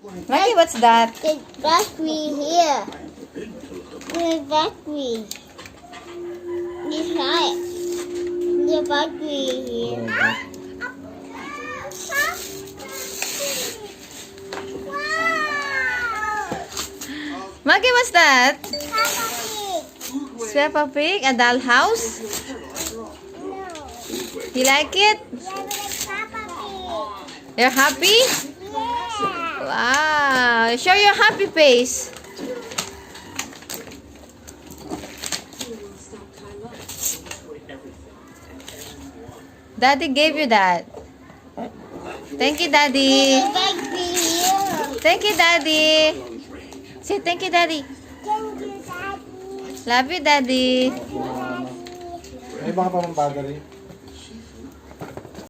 Maggie, what's that? The battery here. The battery. This right. The battery here. Maggie, what's that? Papa Peppa Pig? A dollhouse? No. You like it? Yeah, we like Papa Pig. You're happy? Yeah. Wow. Show your happy face. Daddy gave you that. Thank you, Daddy. The battery here. Thank you, Daddy. Say thank you, Daddy. Thank you, Daddy. Love you, Daddy. Thank you, Daddy. May baka pa mong battery?